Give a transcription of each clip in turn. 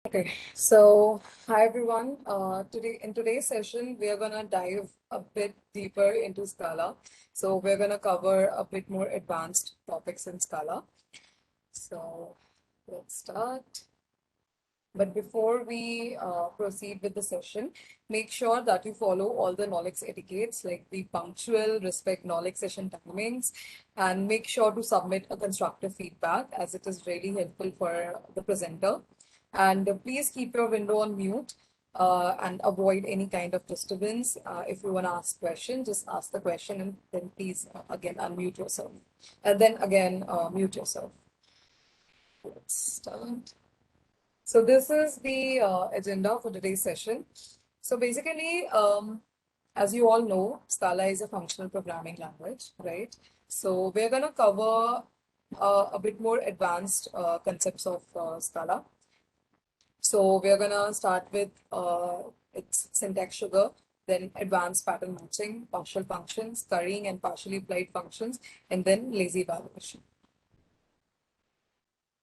Okay, so hi everyone. In today's session, we are gonna dive a bit deeper into Scala. So we're gonna cover a bit more advanced topics in Scala. So let's start. But before we proceed with the session, make sure that you follow all the knowledge etiquettes, like be punctual, respect knowledge session timings, and make sure to submit a constructive feedback as it is really helpful for the presenter. And please keep your window on mute and avoid any kind of disturbance. If you want to ask question, just ask the question and then please again unmute yourself. And then again mute yourself. Let's start. So this is the agenda for today's session. So basically, as you all know, Scala is a functional programming language, right? So we're going to cover a bit more advanced concepts of Scala. So we're going to start with its syntax sugar, then advanced pattern matching, partial functions, currying and partially applied functions, and then lazy evaluation.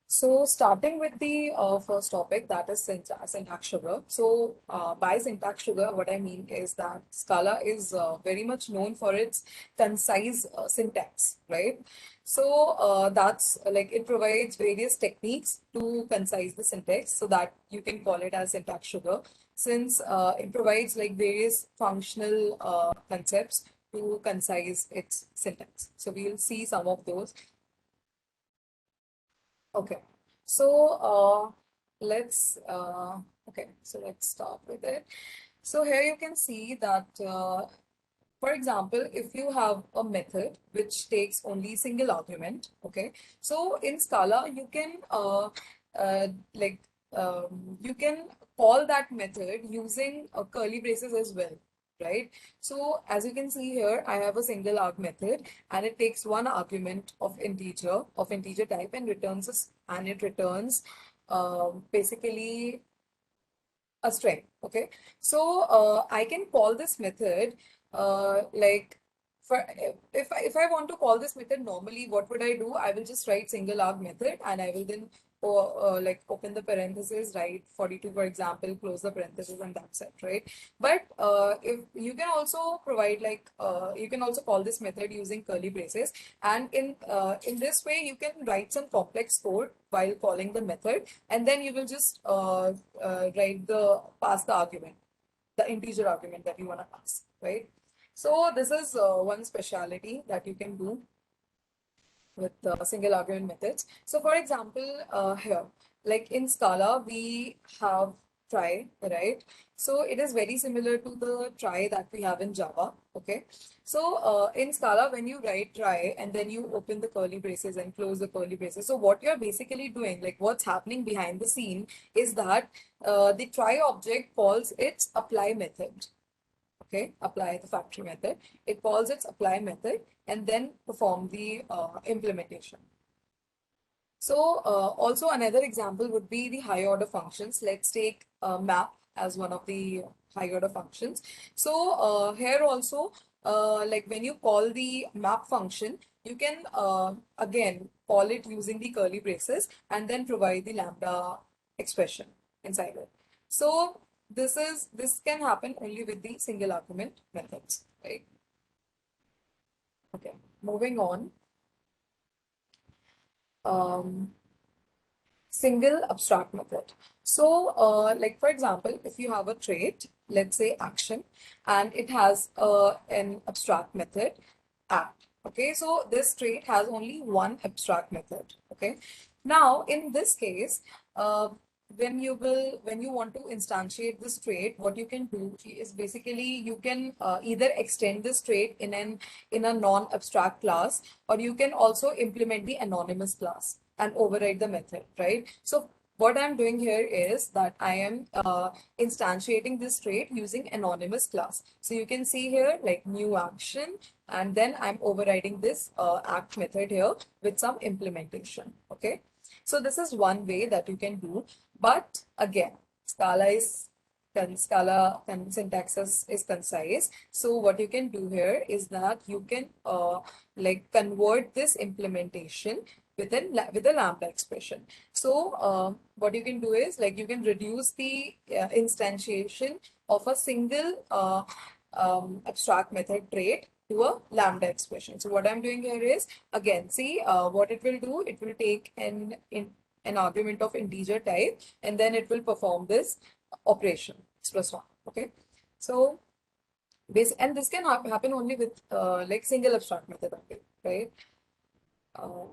So starting with the first topic, that is syntax sugar. So by syntax sugar, what I mean is that Scala is very much known for its concise syntax, right? So that's like it provides various techniques to concise the syntax so that you can call it as syntax sugar, since it provides like various functional concepts to concise its syntax. So we'll see some of those. Okay, so let's start with it. So here you can see that, for example, if you have a method which takes only single argument, okay, so in Scala you can uh, like you can call that method using curly braces as well, right? So as you can see here, I have a single arg method and it takes one argument of integer type and it returns basically a string. Okay, so I can call this method like for if I want to call this method normally, what would I do? I will just write single arg method and I will then like open the parentheses, write 42 for example, close the parentheses, and that's it, right? But if you can also provide like you can also call this method using curly braces, and in this way you can write some complex code while calling the method, and then you will just pass the argument, the integer argument that you want to pass, right? So this is one speciality that you can do with single argument methods. So for example, here, like in Scala, we have try, right? So it is very similar to the try that we have in Java, okay? So in Scala, when you write try and then you open the curly braces and close the curly braces, so what you're basically doing, like what's happening behind the scene is that the try object calls its apply method, okay, apply the factory method. It calls its apply method and then perform the implementation. So also another example would be the high order functions. Let's take map as one of the high order functions. So here also, like when you call the map function, you can again call it using the curly braces and then provide the lambda expression inside it. So this can happen only with the single argument methods, right? Okay, moving on. Um, Single abstract method. So, like for example, if you have a trait, let's say action, and it has an abstract method, act. Okay, so this trait has only one abstract method. Okay, now in this case, when you want to instantiate this trait, what you can do is basically you can either extend this trait in a non-abstract class, or you can also implement the anonymous class and override the method, right? So what I'm doing here is that I am instantiating this trait using anonymous class. So you can see here like new action, and then I'm overriding this act method here with some implementation. Okay. So this is one way that you can do. But again, Scala syntax is concise. So what you can do here is that you can like convert this implementation with a lambda expression. So what you can do is like you can reduce the instantiation of a single abstract method trait to a lambda expression. So what I'm doing here is again see what it will do. It will take an argument of integer type and then it will perform this operation plus one. Okay, so and this can happen only with like single abstract method only, right? Uh,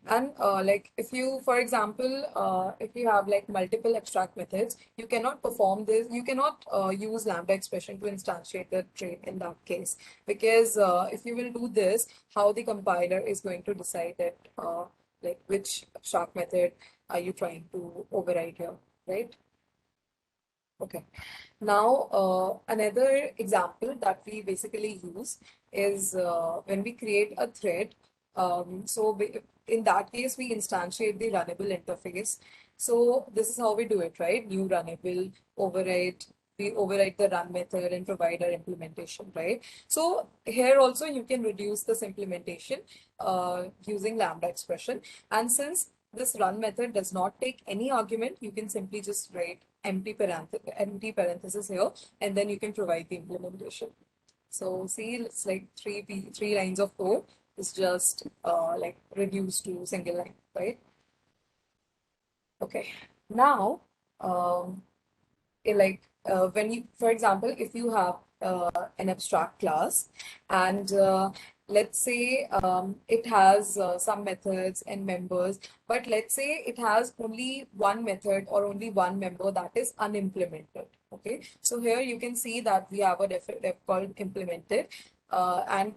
and like if you, for example, if you have like multiple abstract methods, you cannot perform this, you cannot use lambda expression to instantiate the trait in that case. Because if you will do this, how the compiler is going to decide that like which abstract method are you trying to override here, right? Okay. Now, another example that we basically use is when we create a thread. In that case, we instantiate the runnable interface. So this is how we do it, right? New runnable, override, we override the run method and provide our implementation, right? So here also you can reduce this implementation using lambda expression. And since this run method does not take any argument, you can simply just write empty parenthesis here, and then you can provide the implementation. So see, it's like three lines of code is just like reduced to single line, right? Okay. Now, like when you, for example, if you have an abstract class and let's say it has some methods and members, but let's say it has only one method or only one member that is unimplemented. Okay, so here you can see that we have a def called implemented, and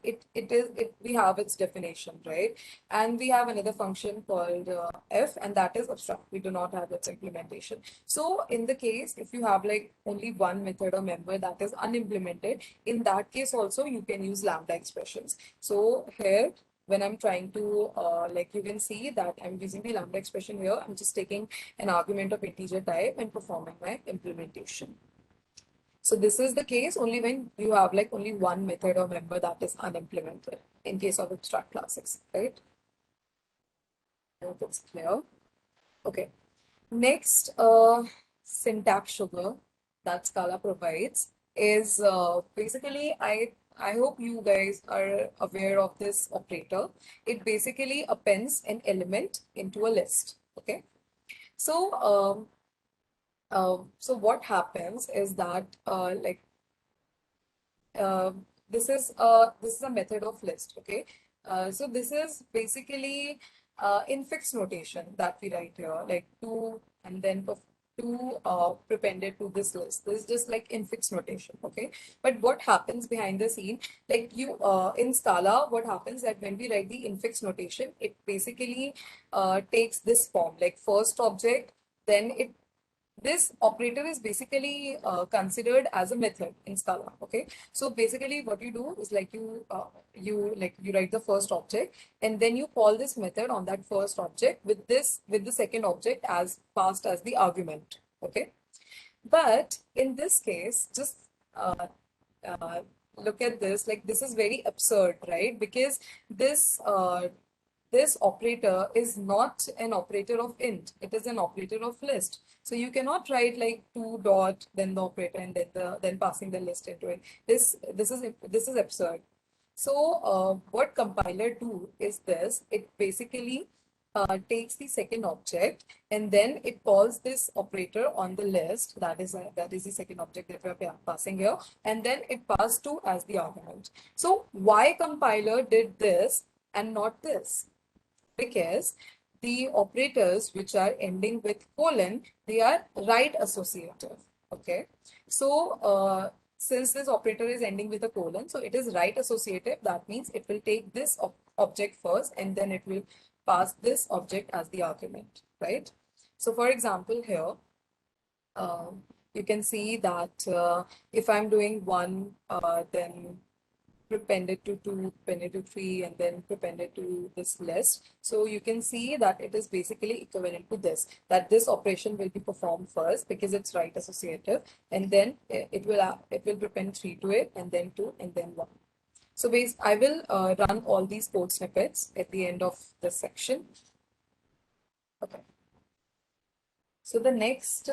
we have its definition, right? And we have another function called f, and that is abstract. We do not have its implementation. So in the case, if you have like only one method or member that is unimplemented, in that case also you can use lambda expressions. So here, when I'm trying to, like you can see that I'm using the lambda expression here, I'm just taking an argument of integer type and performing my implementation. So this is the case only when you have like only one method or member that is unimplemented in case of abstract classes, right? I hope it's clear. Okay. Next, syntax sugar that Scala provides is basically, I hope you guys are aware of this operator. It basically appends an element into a list. Okay. So, so what happens is that like uh, this is a method of list. Okay. So this is basically infix notation that we write here, like to and then to prepended to this list. This is just like infix notation. Okay. But what happens behind the scene, like you in Scala, what happens that when we write the infix notation, it basically takes this form, like first object, then it this operator is basically considered as a method in Scala. Okay, so basically what you do is like you write the first object and then you call this method on that first object with the second object as passed as the argument. Okay, but in this case, just uh, uh, look at this. Like this is very absurd, right? Because this operator is not an operator of int, it is an operator of list. So you cannot write like two dot then the operator and then passing the list into it. This is absurd. So what compiler do is this, it basically takes the second object and then it calls this operator on the list, that is the second object that we are passing here, and then it passed to as the argument. So why compiler did this and not this? Because the operators which are ending with colon, they are right associative. Okay, so since this operator is ending with a colon, so it is right associative. That means it will take this object first and then it will pass this object as the argument, right? So for example here, you can see that if I'm doing one, then prepended to 2, prepended to 3, and then prepended to this list. So you can see that it is basically equivalent to this, that this operation will be performed first because it's right associative, and then it will prepend 3 to it, and then 2, and then 1. So I will run all these code snippets at the end of this section. Okay. So the next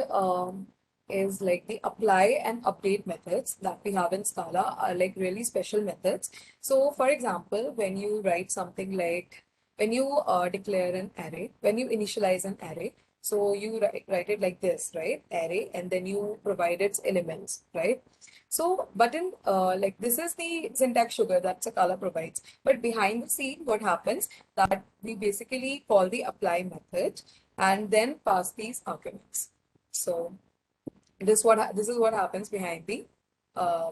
is like the apply and update methods that we have in Scala are like really special methods. So for example, when you write something like when you declare an array, when you initialize an array, so you write it like this, right? Array, and then you provide its elements, right? So, but in like this is the syntax sugar that Scala provides. But behind the scene, what happens that we basically call the apply method and then pass these arguments. So this is what happens uh,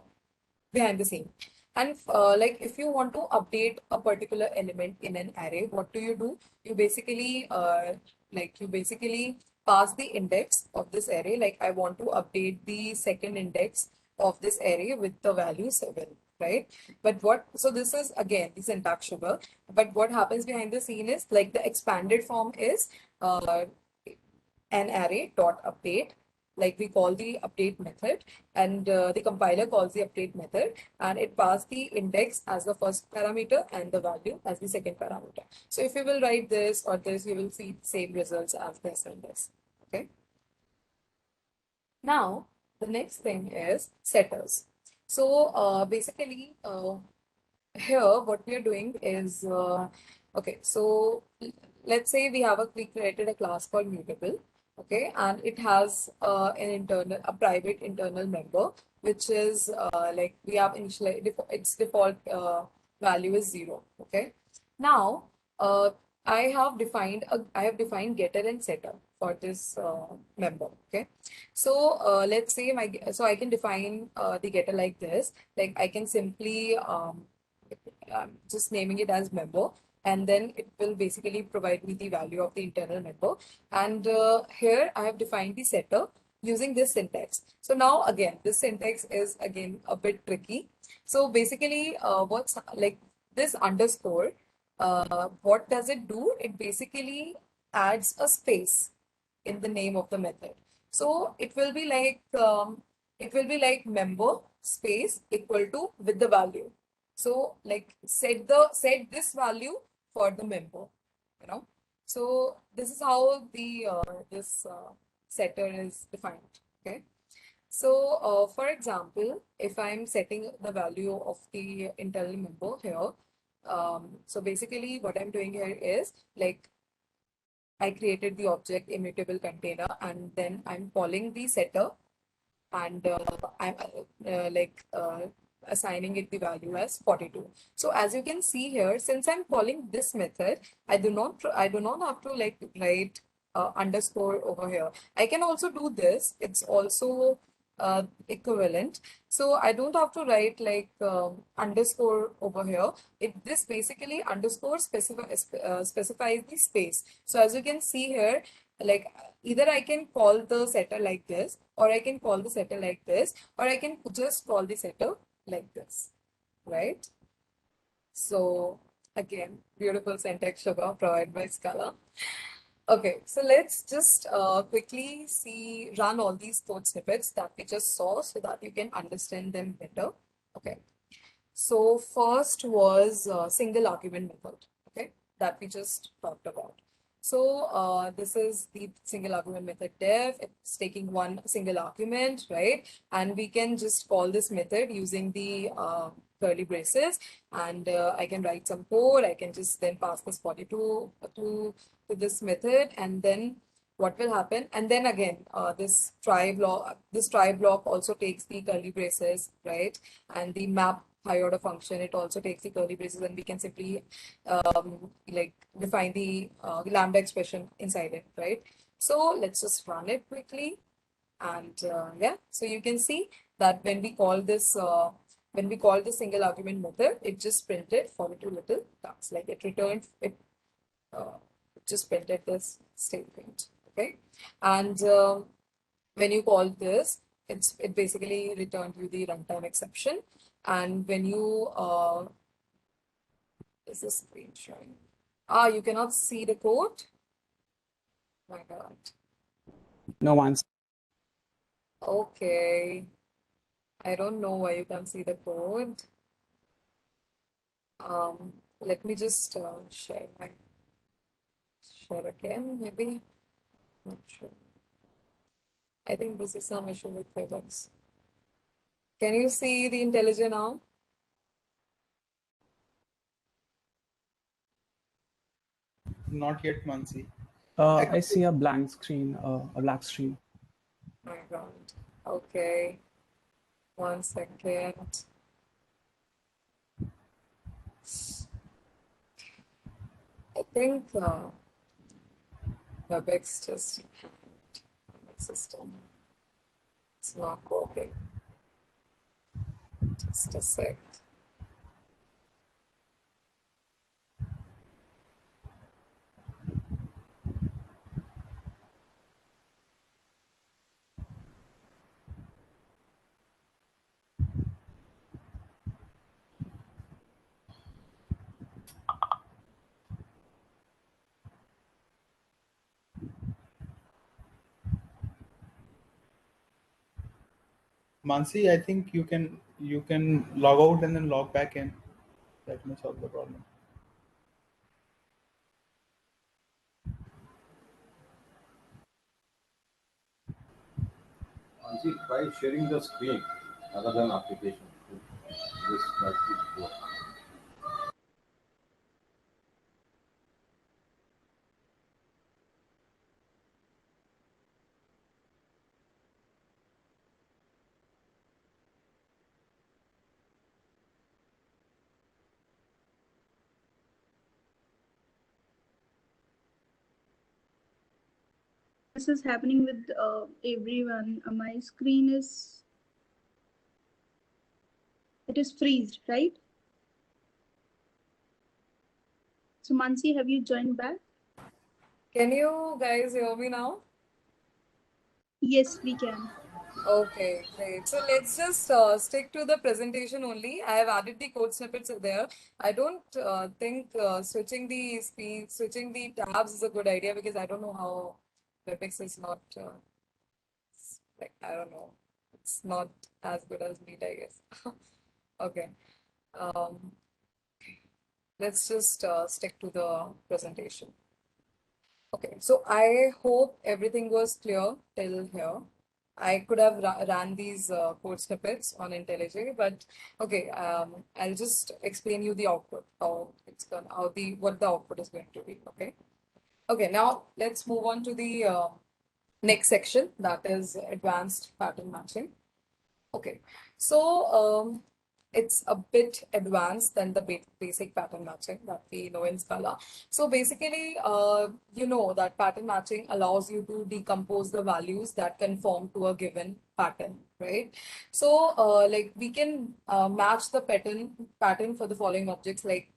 behind the scene. And like if you want to update a particular element in an array, what do? You basically you basically pass the index of this array. Like I want to update the second index of this array with the value 7, right? But what, so this is again the syntax sugar, but what happens behind the scene is like the expanded form is uh, an array dot update, like we call the update method, and the compiler calls the update method, and it passes the index as the first parameter and the value as the second parameter. So if you will write this or this, you will see the same results as this and this. Okay. Now the next thing is setters. So basically here what we are doing is okay, so let's say we created a class called mutable, okay, and it has a private internal member, which is like we have its default value is 0. Okay. Now uh, I have defined getter and setter for this member. Okay. So let's say so I can define the getter like this. Like I can simply just naming it as member, and then it will basically provide me the value of the internal member. And here I have defined the setter using this syntax. So now again, this syntax is again a bit tricky. So basically, what's like this underscore, what does it do? It basically adds a space in the name of the method. So it will be like member space equal to with the value. So like set this value for the member, you know. So this is how the this setter is defined. Okay. So for example, if I'm setting the value of the internal member here, so basically what I'm doing here is like I created the object immutable container, and then I'm calling the setter, and I'm assigning it the value as 42. So as you can see here, since I'm calling this method, I do not have to like write underscore over here. I can also do this. It's also equivalent. So I don't have to write like underscore over here. This basically underscore specifies the space. So as you can see here, like either I can call the setter like this, or I can call the setter like this, or I can just call the setter like this, right? So again, beautiful syntax sugar provided by Scala. Okay, so let's just quickly run all these code snippets that we just saw so that you can understand them better. Okay, so first was single argument method, okay, that we just talked about. So this is the single argument method def. It's taking one single argument, right? And we can just call this method using the curly braces, and I can write some code. I can just then pass this 42 to this method, and then what will happen? And then again, this try block also takes the curly braces, right? And the map higher order function, it also takes the curly braces, and we can simply like define the lambda expression inside it, right? So let's just run it quickly. And yeah, so you can see that when we call this single argument method, it just printed 42 little ducks. Like uh, it just printed this statement, okay? And when you call this, it basically returned you the runtime exception. And when you is the screen showing? Ah, you cannot see the code? My God. No one's. Okay. I don't know why you can't see the code. Let me just share again, maybe. Not sure. I think this is some issue with Webex. Can you see the IntelliJ now? Not yet, Mansi. I see a blank screen, a black screen. My God. Okay. 1 second. I think Webex just hanged on my system. It's not working. Just a sec. Mansi, I think you can log out and then log back in. That may solve the problem. Mansi, try sharing the screen other than application. This might work. This is happening with everyone. My screen is freezed, right? So Mansi, have you joined back? Can you guys hear me now? Yes, we can. Okay, great. So let's just stick to the presentation only. I have added the code snippets there. I don't think switching the tabs is a good idea because I don't know how Webex is not like I don't know. It's not as good as Meet, I guess. Okay. Um, let's just stick to the presentation. Okay, so I hope everything was clear till here. I could have ran these code snippets on IntelliJ, but okay, I'll just explain you the output, how it's gonna, what the output is going to be. Okay. Okay, now let's move on to the next section, that is advanced pattern matching. Okay, so it's a bit advanced than the basic pattern matching that we know in Scala. So basically, you know that pattern matching allows you to decompose the values that conform to a given pattern, right? So like we can match the pattern for the following objects like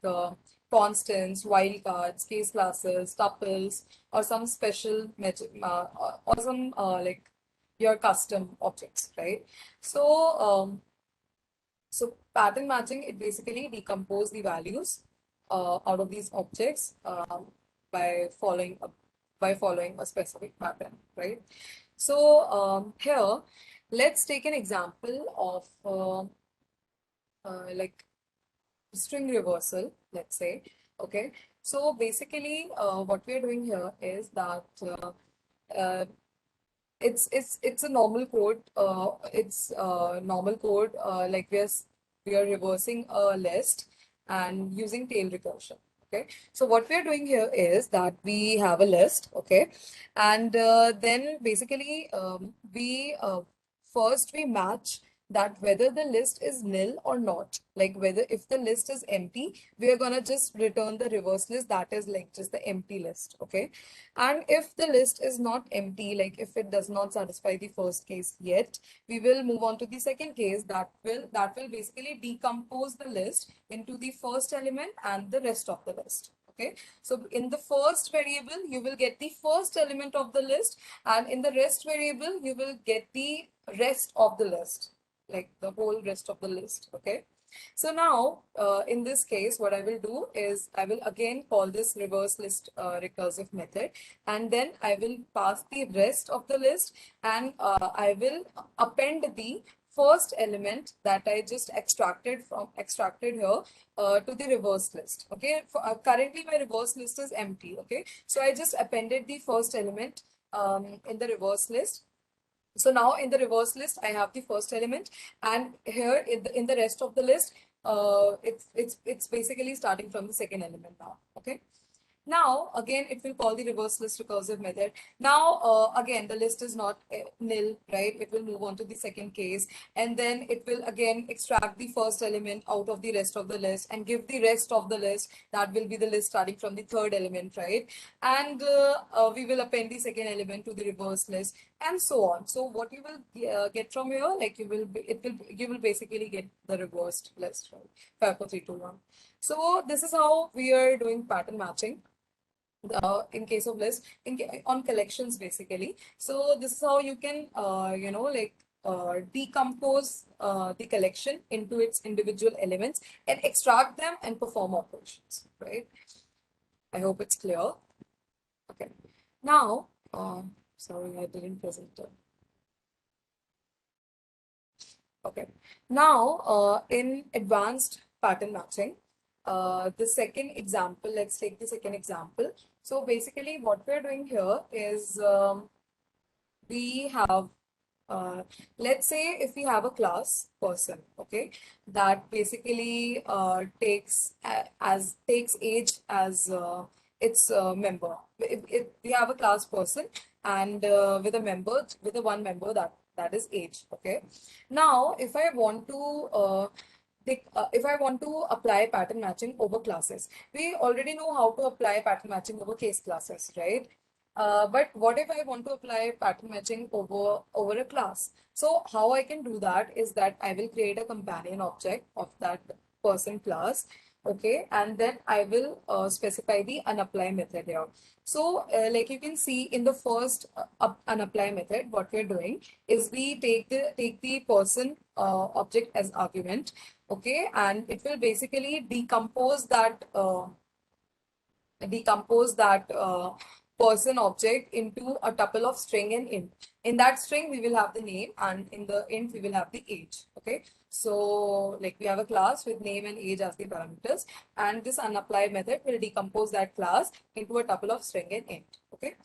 constants, wildcards, case classes, tuples, or some special or some like your custom objects, right? So, so pattern matching, it basically decompose the values out of these objects by following a specific pattern, right? So here, let's take an example of like string reversal, let's say. Okay, so basically, what we're doing here is that uh, it's a normal code. It's normal code. Like we are reversing a list and using tail recursion. Okay. So what we are doing here is that we have a list. Okay, and then basically we first we match that whether the list is nil or not. Like whether if the list is empty, we are gonna just return the reverse list that is like just the empty list. Okay. And if the list is not empty, like if it does not satisfy the first case yet, we will move on to the second case that will basically decompose the list into the first element and the rest of the list. Okay, so in the first variable, you will get the first element of the list, and in the rest variable, you will get the rest of the list, like the whole rest of the list. Okay. So now, in this case, what I will do is I will again call this reverse list recursive method, and then I will pass the rest of the list, and I will append the first element that I just extracted here to the reverse list. Okay, currently my reverse list is empty. Okay, so I just appended the first element in the reverse list. So now in the reverse list, I have the first element, and here in the rest of the list, it's basically starting from the second element now. Okay. Now, again, it will call the reverse list recursive method. Now, again, the list is not nil, right? It will move on to the second case, and then it will again extract the first element out of the rest of the list and give the rest of the list. That will be the list starting from the third element, right? And we will append the second element to the reverse list, and so on. So what you will get from here, like you will basically get the reversed list, right? 5, 4, 3, 2, 1. So this is how we are doing pattern matching. In case of list, on collections basically. So this is how you can, decompose the collection into its individual elements and extract them and perform operations, right? I hope it's clear. Okay. Now, sorry, I didn't present it. Okay. Now, in advanced pattern matching, the second example, let's take the second example. So basically what we're doing here is we have, let's say if we have a class person, okay, that basically takes age as its member. We have a class person and with a one member that is age, okay. Now, if I want to if I want to apply pattern matching over classes, we already know how to apply pattern matching over case classes, right? But what if I want to apply pattern matching over a class? So how I can do that is that I will create a companion object of that person class, okay, and then I will specify the unapply method here. So like you can see in the first unapply method, what we're doing is we take the person object as argument, okay, and it will basically decompose that person object into a tuple of string and int. In that string, we will have the name, and in the int, we will have the age. Okay. So, like we have a class with name and age as the parameters, and this unapply method will decompose that class into a tuple of string and int. Okay.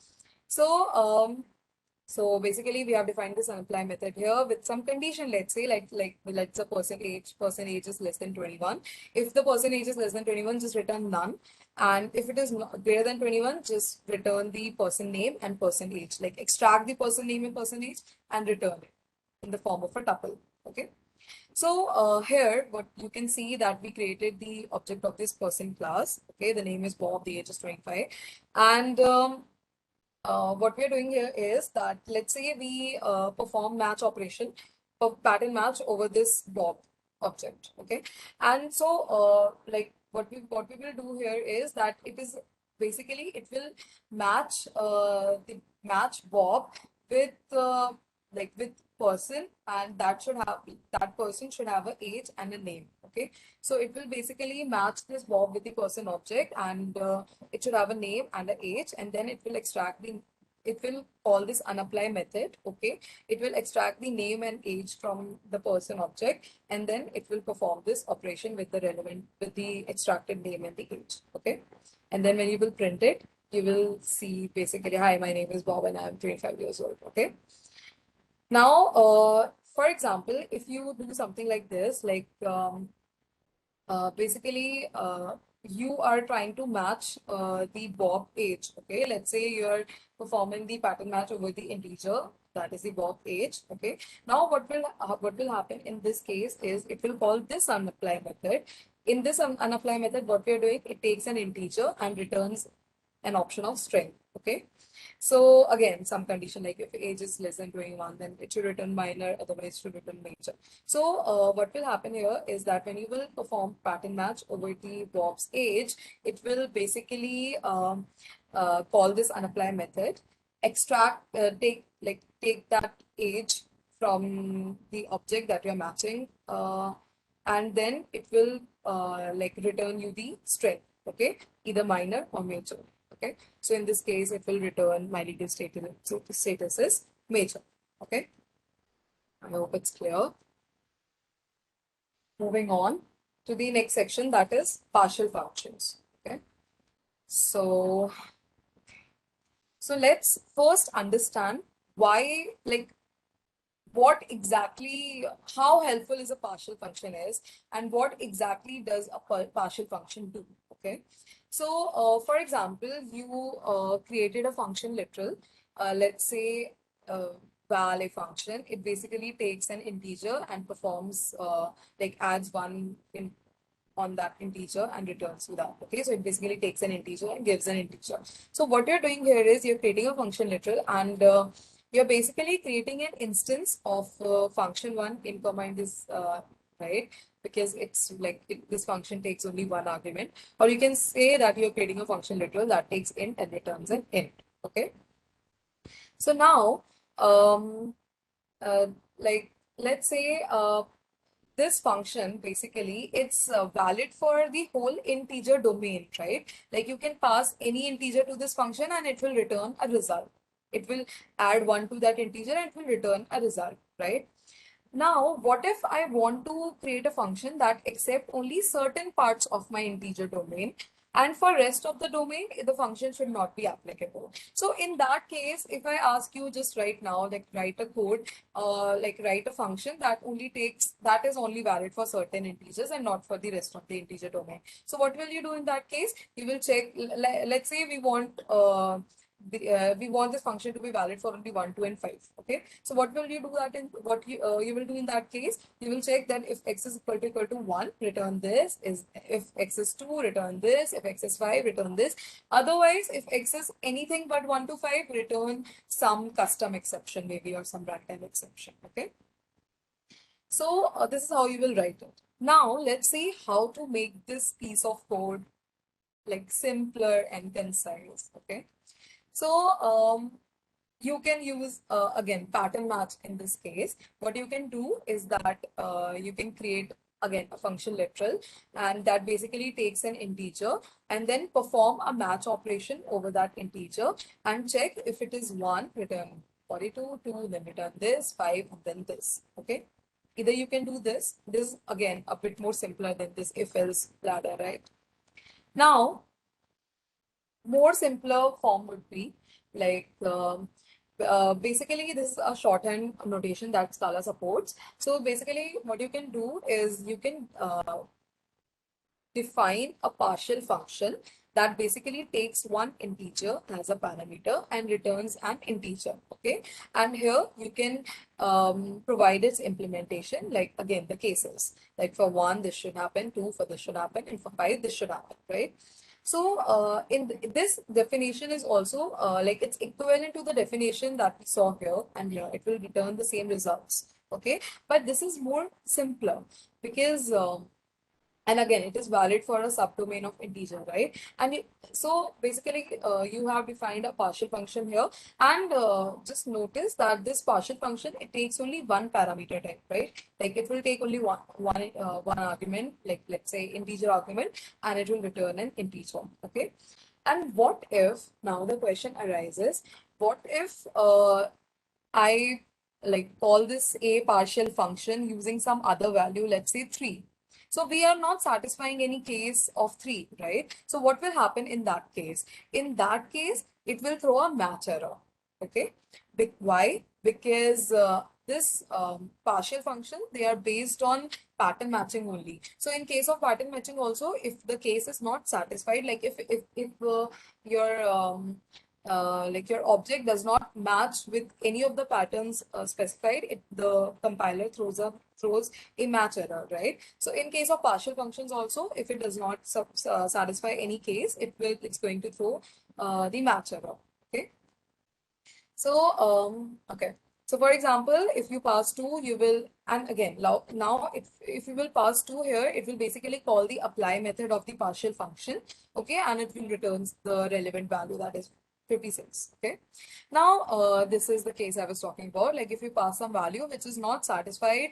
So basically we have defined this unapply method here with some condition. Let's say let's say person age is less than 21. If the person age is less than 21, just return none. And if it is greater than 21, just return the person name and person age. Like extract the person name and person age and return it in the form of a tuple. Okay. So here, what you can see that we created the object of this person class. Okay, the name is Bob, the age is 25, and what we're doing here is that let's say we perform match operation of pattern match over this Bob object. Okay, and so like what we will do here is that it is basically it will match match Bob with with person, and that person should have an age and a name. Okay, so it will basically match this Bob with the person object, and it should have a name and an age, and then it will call this unapply method. Okay, it will extract the name and age from the person object, and then it will perform this operation with the extracted name and the age. Okay, and then when you will print it, you will see basically, hi, my name is Bob and I'm 25 years old. Okay. Now, for example, if you do something like this, like basically you are trying to match the Bob age. Okay, let's say you're performing the pattern match over the integer, that is the Bob age. Okay, now what will happen in this case is it will call this unapply method. In this unapply method, what we are doing, it takes an integer and returns an option of string. Okay, so again, some condition like if age is less than 21, then it should return minor, otherwise it should return major. So what will happen here is that when you will perform pattern match over the Bob's age, it will basically call this unapply method, extract, take that age from the object that you're matching, and then it will return you the string. Okay, either minor or major. Okay, so in this case, it will return my legal status is major. Okay, I hope it's clear. moving on to the next section, that is partial functions. Okay. So let's first understand why, like, what exactly, how helpful is a partial function is, and what exactly does a partial function do. Okay. So, for example, you created a function literal, let's say val a function. It basically takes an integer and performs, like adds one in on that integer and returns to that. Okay, so it basically takes an integer and gives an integer. So what you're doing here is you're creating a function literal, and you're basically creating an instance of function one in comma in this, right? Because it's like this function takes only one argument, or you can say that you're creating a function literal that takes int and returns an int. Okay. So now, uh, like let's say this function basically it's valid for the whole integer domain, right? Like you can pass any integer to this function and it will return a result. It will add one to that integer and it will return a result, right? Now, what if I want to create a function that accept only certain parts of my integer domain, and for rest of the domain, the function should not be applicable. So in that case, if I ask you just right now, like write a code, like write a function that is only valid for certain integers and not for the rest of the integer domain. So what will you do in that case? You will check, let's say we want this function to be valid for only 1, 2, and 5. Okay, so what will you do that in what you will do in that case? You will check that if x is equal to 1, return this. If x is 2, return this. If x is 5, return this. Otherwise, if x is anything but 1 to 5, return some custom exception maybe, or some runtime exception. Okay, so this is how you will write it. Now let's see how to make this piece of code like simpler and concise. Okay. So you can use again pattern match in this case. What you can do is that you can create again a function literal, and that basically takes an integer and then perform a match operation over that integer and check if it is 1, return 42, 2, then return this, 5, and then this. Okay. Either you can do this. This is again a bit more simpler than this if else ladder, right? Now, more simpler form would be like basically this is a shorthand notation that Scala supports. So basically what you can do is you can define a partial function that basically takes one integer as a parameter and returns an integer. Okay, and here you can provide its implementation, like again the cases, like for 1 this should happen, 2 for this should happen, and for 5 this should happen, right? So this definition is also like it's equivalent to the definition that we saw here, and here it will return the same results. Okay, but this is more simpler because and again it is valid for a subdomain of integer, right? And so basically you have defined a partial function here, and just notice that this partial function, it takes only one parameter type, right? Like it will take only one argument, like let's say integer argument, and it will return an integer. Okay, and what if, now the question arises, what if I like call this a partial function using some other value, let's say 3. So we are not satisfying any case of 3, right? So what will happen in that case? In that case, it will throw a match error. Okay. Why? Because this partial function, they are based on pattern matching only. So in case of pattern matching also, if the case is not satisfied, like if your like your object does not match with any of the patterns specified, the compiler throws a match error, right? So in case of partial functions also, if it does not satisfy any case, it's going to throw the match error. Okay. So okay. So for example, if you pass 2, you will, and again now if you will pass 2 here, it will basically call the apply method of the partial function. Okay, and it will returns the relevant value, that is 56. Okay. Now this is the case I was talking about. Like if you pass some value which is not satisfied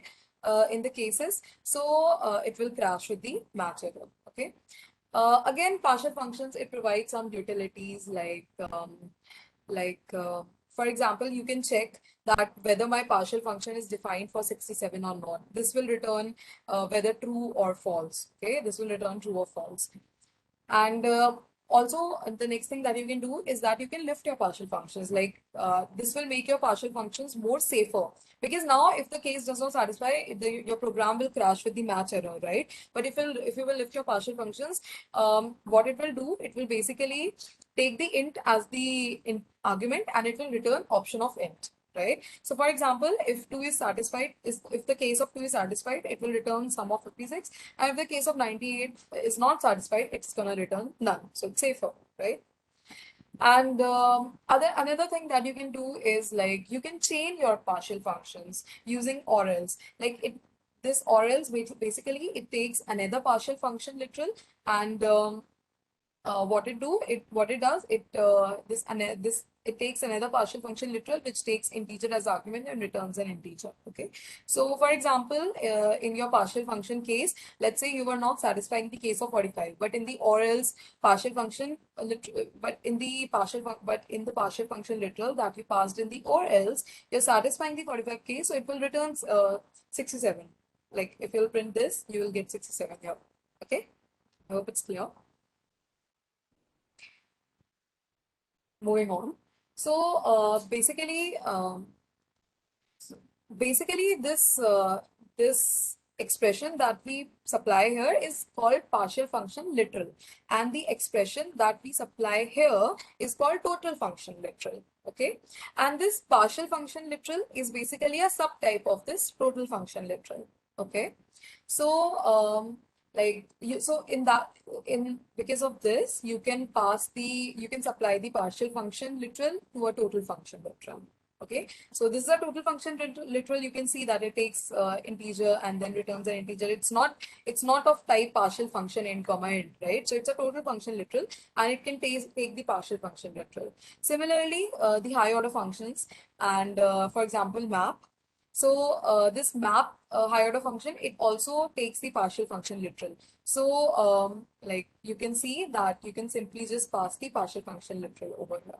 in the cases, so it will crash with the match error. Okay. Again, partial functions, it provides some utilities like for example, you can check that whether my partial function is defined for 67 or not. This will return whether true or false. Okay, this will return true or false. And also, the next thing that you can do is that you can lift your partial functions. Like this will make your partial functions more safer, because now if the case does not satisfy, your program will crash with the match error, right? But if you will lift your partial functions, what it will do, it will basically take the int as the argument, and it will return option of int, right? So for example, if 2 is satisfied, if the case of 2 is satisfied, it will return sum of 56. And if the case of 98 is not satisfied, it's gonna return none. So it's safer, right? And another thing that you can do is, like, you can chain your partial functions using or else. Like this or else basically it takes another partial function literal, and what it does, it takes another partial function literal which takes integer as argument and returns an integer. Okay, so for example, in your partial function case, let's say you were not satisfying the case of 45, but in the or else partial function but in the partial function literal that we passed in the or else, you're satisfying the 45 case, so it will return 67. Like if you'll print this, you will get 67 here. Okay, I hope it's clear. Moving on. So basically this expression that we supply here is called partial function literal, and the expression that we supply here is called total function literal. Okay, and this partial function literal is basically a subtype of this total function literal. Okay, so like because of this, you can supply the partial function literal to a total function literal. Okay, so this is a total function literal. You can see that it takes integer and then returns an integer. It's not of type partial function end comma end, right? So it's a total function literal, and it can take the partial function literal. Similarly, the high order functions, and for example, map. So this map higher order function, it also takes the partial function literal. So like you can see that you can simply just pass the partial function literal over here,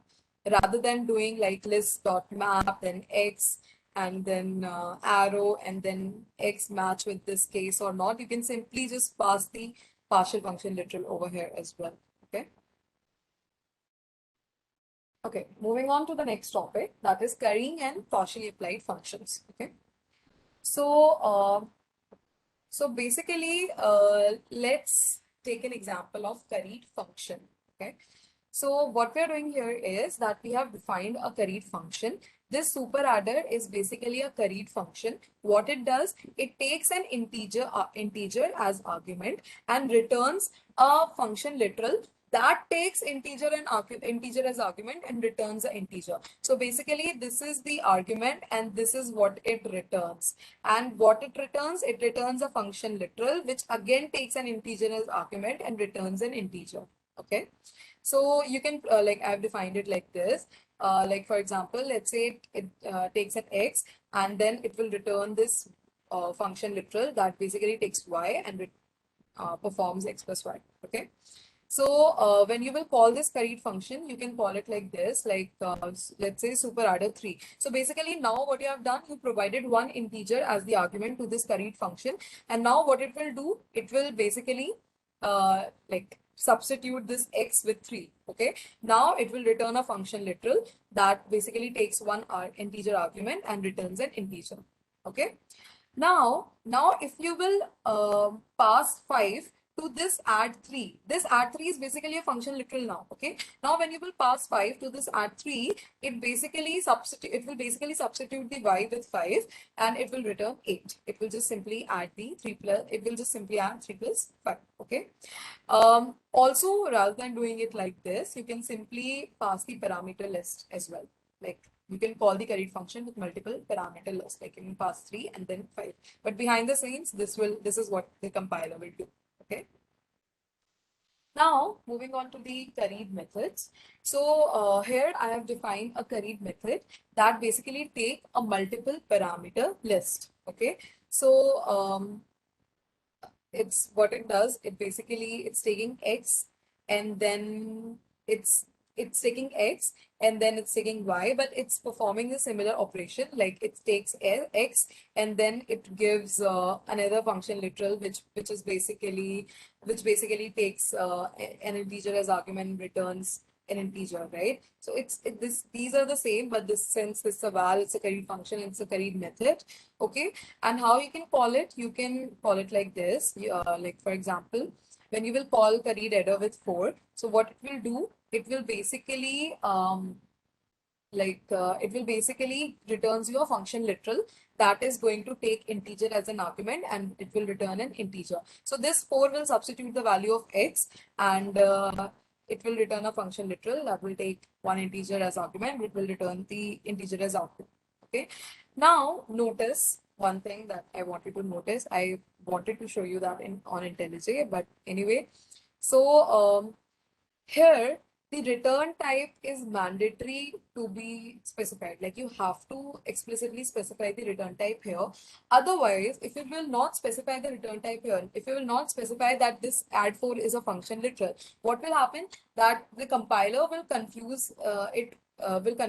rather than doing like list.map, then x, and then arrow, and then x match with this case or not. You can simply just pass the partial function literal over here as well. Okay. Okay, moving on to the next topic, that is currying and partially applied functions. Okay, so basically, let's take an example of curried function. Okay, so what we're doing here is that we have defined a curried function. This super adder is basically a curried function. What it does, it takes an integer as argument and returns a function literal that takes integer as argument and returns an integer. So basically, this is the argument and this is what it returns. And what it returns a function literal, which again takes an integer as argument and returns an integer. Okay, so you can like I've defined it like this. Like for example, let's say it takes an x, and then it will return this function literal that basically takes y and performs x plus y. Okay. So when you will call this curried function, you can call it like this, like let's say super adder 3. So basically now what you have done, you provided one integer as the argument to this curried function. And now what it will do, it will basically like substitute this x with 3. Okay. Now it will return a function literal that basically takes one integer argument and returns an integer. Okay. Now if you will pass 5 to this add 3. This add 3 is basically a function literal now. Okay. Now when you will pass 5 to this add 3, it will basically substitute the y with 5 and it will return 8. It will just simply add the 3 plus 5. Okay. Also, rather than doing it like this, you can simply pass the parameter list as well. Like you can call the curried function with multiple parameter lists, like you can pass 3 and then 5. But behind the scenes, this is what the compiler will do. Okay. Now, moving on to the curried methods. So here I have defined a curried method that basically take a multiple parameter list. Okay. So it's what it does. It's taking x and then it's it's taking x and then it's taking y, but it's performing a similar operation. Like it takes x and then it gives another function literal, which is basically takes an integer as argument and returns an integer, right? So these are the same, but since this is a val, it's a Karide function, it's a Karide method, okay? And how you can call it? You can call it like this. Like for example, when you will call Karide header with 4, so what it will do? It will basically it will basically returns you a function literal that is going to take integer as an argument and it will return an integer. So this 4 will substitute the value of x and it will return a function literal that will take one integer as argument. It will return the integer as output. Okay. Now notice one thing that I wanted to notice. I wanted to show you that on IntelliJ, but anyway. So here the return type is mandatory to be specified. Like you have to explicitly specify the return type here. Otherwise, if you will not specify the return type here, if you will not specify that this add4 is a function literal, what will happen? That the compiler will confuse it. With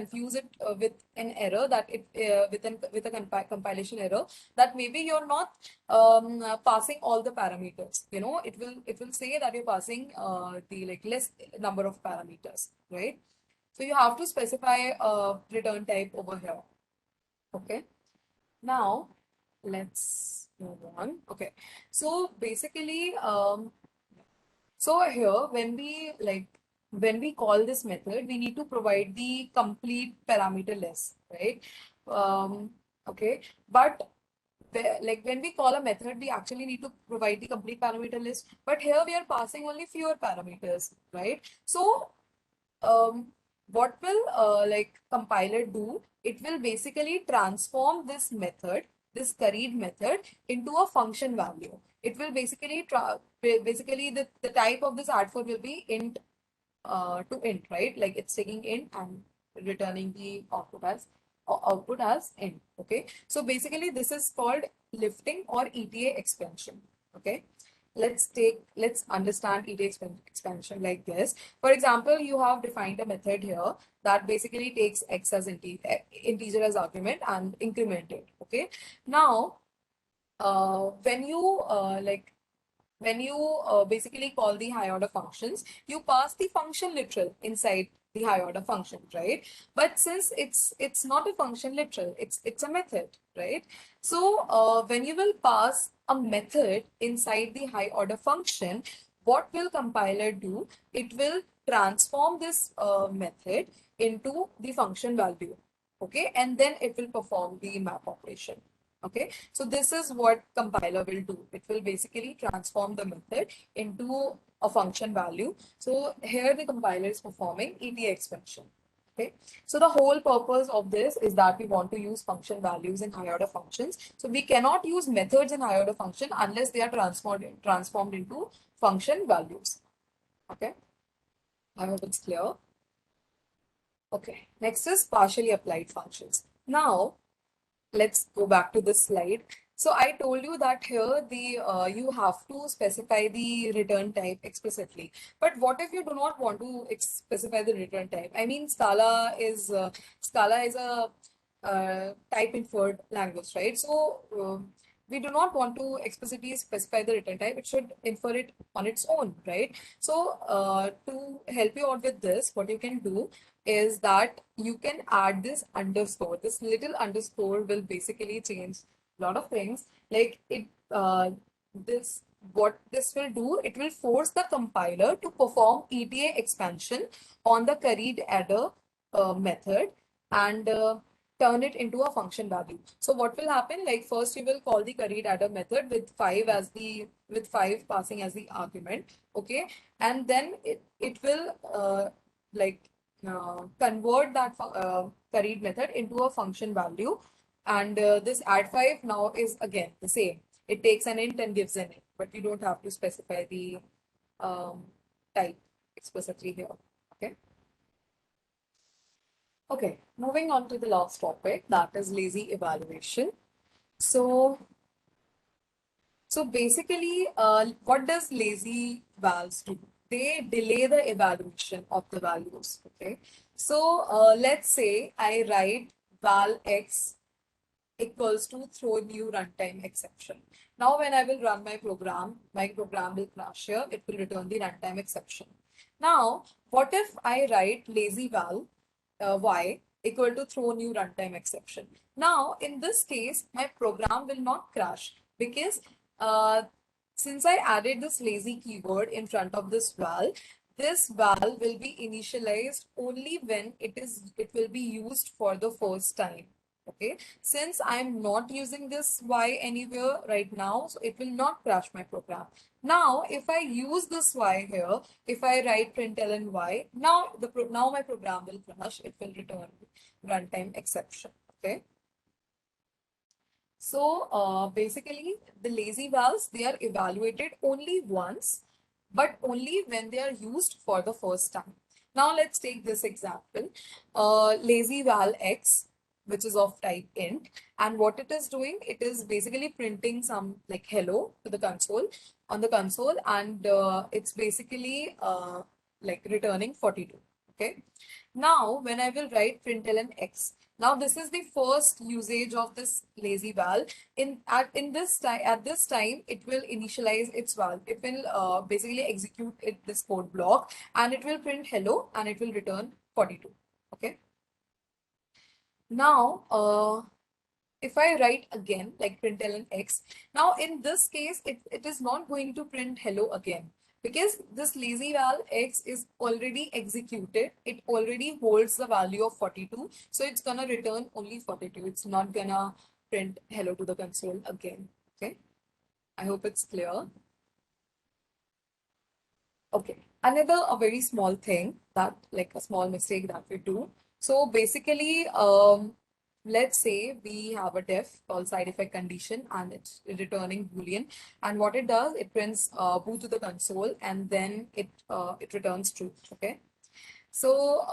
an error that with a compilation error that maybe you're not passing all the parameters. You know, it will say that you're passing the like less number of parameters, right? So you have to specify a return type over here. Okay. Now let's move on. Okay. So basically, so here when we call this method, we need to provide the complete parameter list, right? Okay, but like when we call a method, we actually need to provide the complete parameter list. But here we are passing only fewer parameters, right? So what will like compiler do? It will basically transform this method, this Karide method, into a function value. It will basically the type of this add4 will be int to int, right? Like it's taking int and returning the output as int. Okay, so basically this is called lifting or ETA expansion. Okay, let's understand ETA expansion like this. For example, you have defined a method here that basically takes x as integer as argument and increment it. Okay, now when you basically call the high order functions, you pass the function literal inside the high order function, right? But since it's not a function literal, it's a method, right? So when you will pass a method inside the high order function, what will compiler do? It will transform this method into the function value, okay, and then it will perform the map operation. Okay, so this is what compiler will do. It will basically transform the method into a function value. So here the compiler is performing ETA expansion. Okay, so the whole purpose of this is that we want to use function values in higher order functions. So we cannot use methods in higher order function unless they are transformed into function values. Okay, I hope it's clear. Okay, next is partially applied functions. Now let's go back to this slide. So I told you that here you have to specify the return type explicitly. But what if you do not want to specify the return type? I mean, Scala is a type inferred language, right? So we do not want to explicitly specify the return type. It should infer it on its own, right? So to help you out with this, what you can do is that you can add this underscore. This little underscore will basically change a lot of things. Like what this will do, it will force the compiler to perform ETA expansion on the Karide adder method and turn it into a function value. So what will happen? Like first you will call the Karide adder method with 5 passing as the argument, okay, and then it will convert that Karide method into a function value, and this add5 now is again the same. It takes an int and gives an int, but you don't have to specify the type explicitly here. Okay. Okay, moving on to the last topic, that is lazy evaluation. So basically, what does lazy vals do? they delay the evaluation of the values. Okay. So let's say I write val x equals to throw new runtime exception. Now, when I will run my program will crash here. It will return the runtime exception. Now, what if I write lazy val y equal to throw new runtime exception? Now, in this case, my program will not crash because since I added this lazy keyword in front of this val will be initialized only when it will be used for the first time. Okay, since I'm not using this y anywhere right now, so it will not crash my program. Now, if I use this y here, if I write println y, now my program will crash. It will return runtime exception. Okay. So basically, the lazy vals, they are evaluated only once, but only when they are used for the first time. Now let's take this example, lazy val x, which is of type int, and what it is doing, it is basically printing some like hello to the console on the console, and it's basically like returning 42. Okay. Now, when I will write println x, now this is the first usage of this lazy val. At this time, it will initialize its val. It will basically execute this code block, and it will print hello, and it will return 42. Okay. Now, if I write again like println x, now in this case, it is not going to print hello again because this lazy val x is already executed. It already holds the value of 42. So it's gonna return only 42. It's not gonna print hello to the console again. Okay. I hope it's clear. Okay. Another a very small thing that like a small mistake that we do. So basically, let's say we have a def called side effect condition and it's returning boolean, and what it does, it prints bool to the console, and then it returns true. Okay. So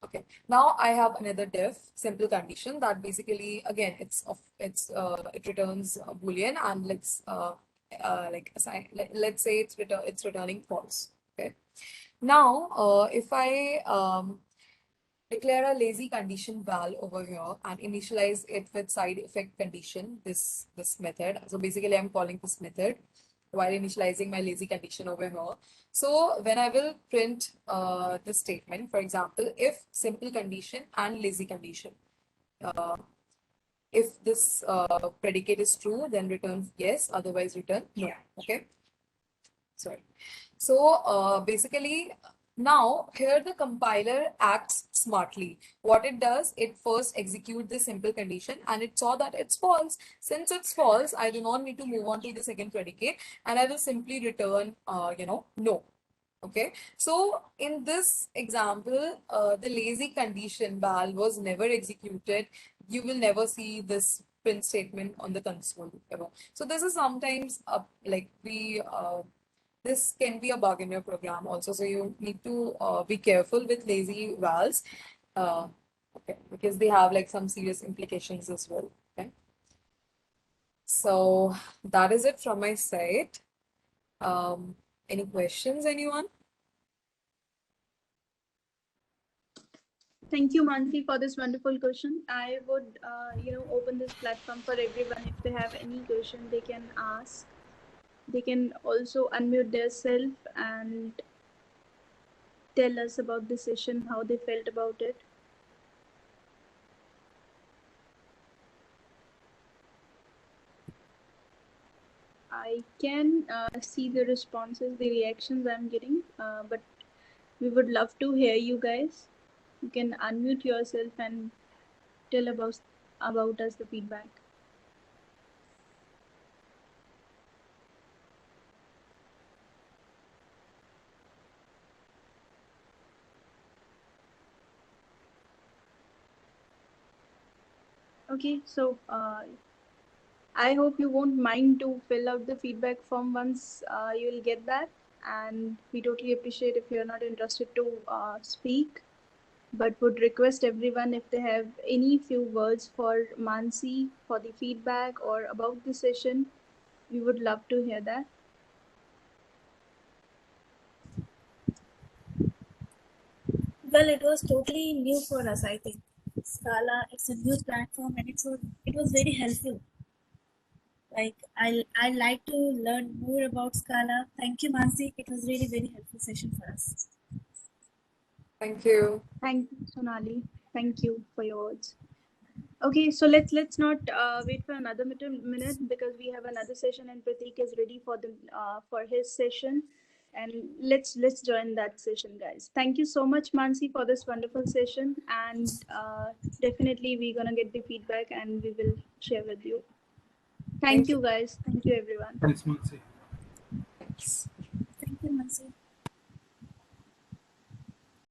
okay, now I have another def simple condition that basically again it returns boolean, and like assign, let's say it's returning false. Okay. Now if I declare a lazy condition val over here and initialize it with side effect condition, this method. So basically I'm calling this method while initializing my lazy condition over here. So when I will print this statement, for example, if simple condition and lazy condition, if this predicate is true, then return yes, otherwise return no. Okay. Sorry. So basically, now here the compiler acts smartly. What it does, it first execute the simple condition and it saw that it's false. Since it's false, I do not need to move on to the second predicate, and I will simply return, no. Okay. So in this example, the lazy condition val was never executed. You will never see this print statement on the console ever. So this is sometimes this can be a bug in your program also. So you need to be careful with lazy vals, okay, because they have like some serious implications as well. Okay. So that is it from my side. Any questions, anyone? Thank you, Mansi, for this wonderful question. I would, open this platform for everyone. If they have any question, they can ask. They can also unmute themselves and tell us about the session, how they felt about it. I can see the responses, the reactions I'm getting, but we would love to hear you guys. You can unmute yourself and tell about us the feedback. Okay, so I hope you won't mind to fill out the feedback form once you will get that. And we totally appreciate if you're not interested to speak, but would request everyone if they have any few words for Mansi for the feedback or about the session, we would love to hear that. Well, it was totally new for us, I think. Scala, it's a new platform and it was very helpful. Like I like to learn more about Scala. Thank you, Mansi. It was really very helpful session for us. Thank you. Thank you, Sonali. Thank you for your words. Okay, so let's not wait for another minute because we have another session and Pratik is ready for his session, and let's join that session, guys. Thank you so much, Mansi, for this wonderful session, and definitely we're gonna get the feedback and we will share with you. Thank you, guys. Thank you, everyone. Thanks, Mansi. Thanks. Thank you, Mansi.